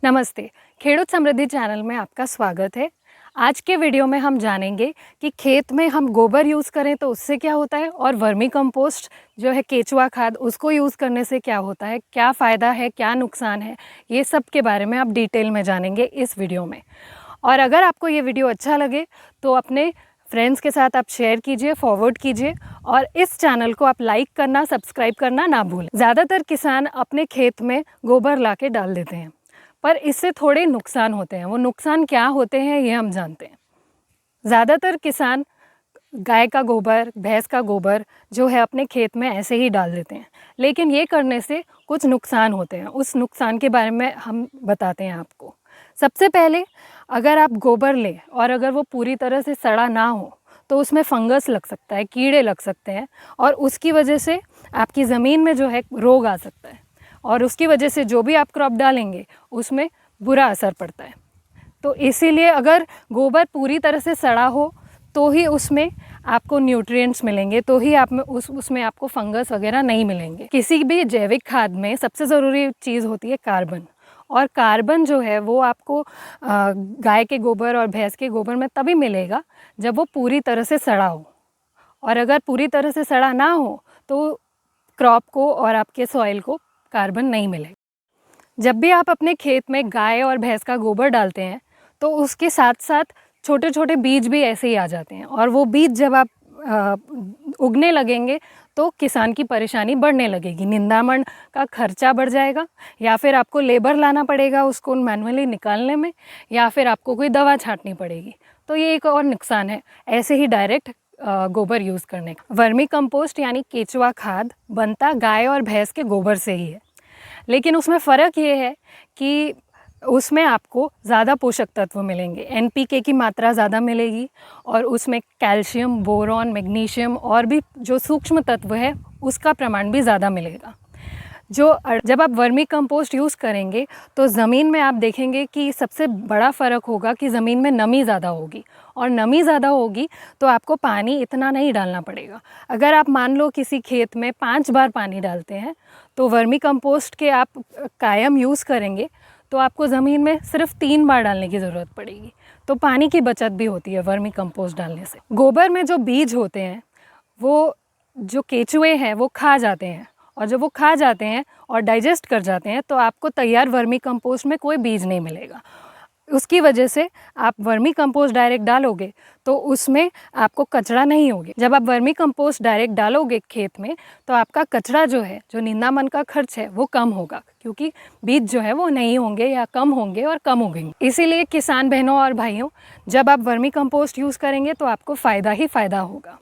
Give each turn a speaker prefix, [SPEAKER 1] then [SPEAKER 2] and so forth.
[SPEAKER 1] नमस्ते, खेडूत समृद्धि चैनल में आपका स्वागत है। आज के वीडियो में हम जानेंगे कि खेत में हम गोबर यूज़ करें तो उससे क्या होता है और वर्मी कंपोस्ट जो है केचुआ खाद उसको यूज़ करने से क्या होता है, क्या फ़ायदा है, क्या नुकसान है, ये सब के बारे में आप डिटेल में जानेंगे इस वीडियो में। और अगर आपको ये वीडियो अच्छा लगे तो अपने फ्रेंड्स के साथ आप शेयर कीजिए, फॉरवर्ड कीजिए और इस चैनल को आप लाइक करना, सब्सक्राइब करना ना भूलें। ज़्यादातर किसान अपने खेत में गोबर ला के डाल देते हैं, पर इससे थोड़े नुकसान होते हैं। वो नुकसान क्या होते हैं ये हम जानते हैं। ज़्यादातर किसान गाय का गोबर, भैंस का गोबर जो है अपने खेत में ऐसे ही डाल देते हैं, लेकिन ये करने से कुछ नुकसान होते हैं। उस नुकसान के बारे में हम बताते हैं आपको। सबसे पहले अगर आप गोबर लें और अगर वो पूरी तरह से सड़ा ना हो तो उसमें फंगस लग सकता है, कीड़े लग सकते हैं और उसकी वजह से आपकी ज़मीन में जो है रोग आ सकता है और उसकी वजह से जो भी आप क्रॉप डालेंगे उसमें बुरा असर पड़ता है। तो इसीलिए अगर गोबर पूरी तरह से सड़ा हो तो ही उसमें आपको न्यूट्रिएंट्स मिलेंगे, तो ही आप में उसमें आपको फंगस वगैरह नहीं मिलेंगे। किसी भी जैविक खाद में सबसे ज़रूरी चीज़ होती है कार्बन, और कार्बन जो है वो आपको गाय के गोबर और भैंस के गोबर में तभी मिलेगा जब वो पूरी तरह से सड़ा हो, और अगर पूरी तरह से सड़ा ना हो तो क्रॉप को और आपके सॉइल को कार्बन नहीं मिलेगा। जब भी आप अपने खेत में गाय और भैंस का गोबर डालते हैं तो उसके साथ साथ छोटे छोटे बीज भी ऐसे ही आ जाते हैं, और वो बीज जब आप उगने लगेंगे तो किसान की परेशानी बढ़ने लगेगी। निंदामण का खर्चा बढ़ जाएगा, या फिर आपको लेबर लाना पड़ेगा उसको मैनुअली निकालने में, या फिर आपको कोई दवा छांटनी पड़ेगी। तो ये एक और नुकसान है ऐसे ही डायरेक्ट गोबर यूज़ करने का। वर्मी कंपोस्ट यानी केचुआ खाद बनता गाय और भैंस के गोबर से ही है, लेकिन उसमें फ़र्क ये है कि उसमें आपको ज़्यादा पोषक तत्व मिलेंगे। एनपीके की मात्रा ज़्यादा मिलेगी और उसमें कैल्शियम, बोरॉन, मैग्नीशियम और भी जो सूक्ष्म तत्व है उसका प्रमाण भी ज़्यादा मिलेगा। जब आप वर्मी कंपोस्ट यूज़ करेंगे तो ज़मीन में आप देखेंगे कि सबसे बड़ा फ़र्क होगा कि ज़मीन में नमी ज़्यादा होगी, और नमी ज़्यादा होगी तो आपको पानी इतना नहीं डालना पड़ेगा। अगर आप मान लो किसी खेत में 5 बार पानी डालते हैं तो वर्मी कंपोस्ट के आप कायम यूज़ करेंगे तो आपको ज़मीन में सिर्फ 3 बार डालने की ज़रूरत पड़ेगी। तो पानी की बचत भी होती है वर्मी कंपोस्ट डालने से। गोबर में जो बीज होते हैं वो जो केचुए हैं वो खा जाते हैं, और जब वो खा जाते हैं और डाइजेस्ट कर जाते हैं तो आपको तैयार वर्मी कंपोस्ट में कोई बीज नहीं मिलेगा। उसकी वजह से आप वर्मी कंपोस्ट डायरेक्ट डालोगे तो उसमें आपको कचरा नहीं होगी। जब आप वर्मी कंपोस्ट डायरेक्ट डालोगे खेत में तो आपका कचरा जो है, जो निंदामण का खर्च है वो कम होगा, क्योंकि बीज जो है वो नहीं होंगे या कम होंगे और कम उगेंगे। इसीलिए किसान बहनों और भाइयों, जब आप वर्मी कंपोस्ट यूज़ करेंगे तो आपको फ़ायदा ही फ़ायदा होगा।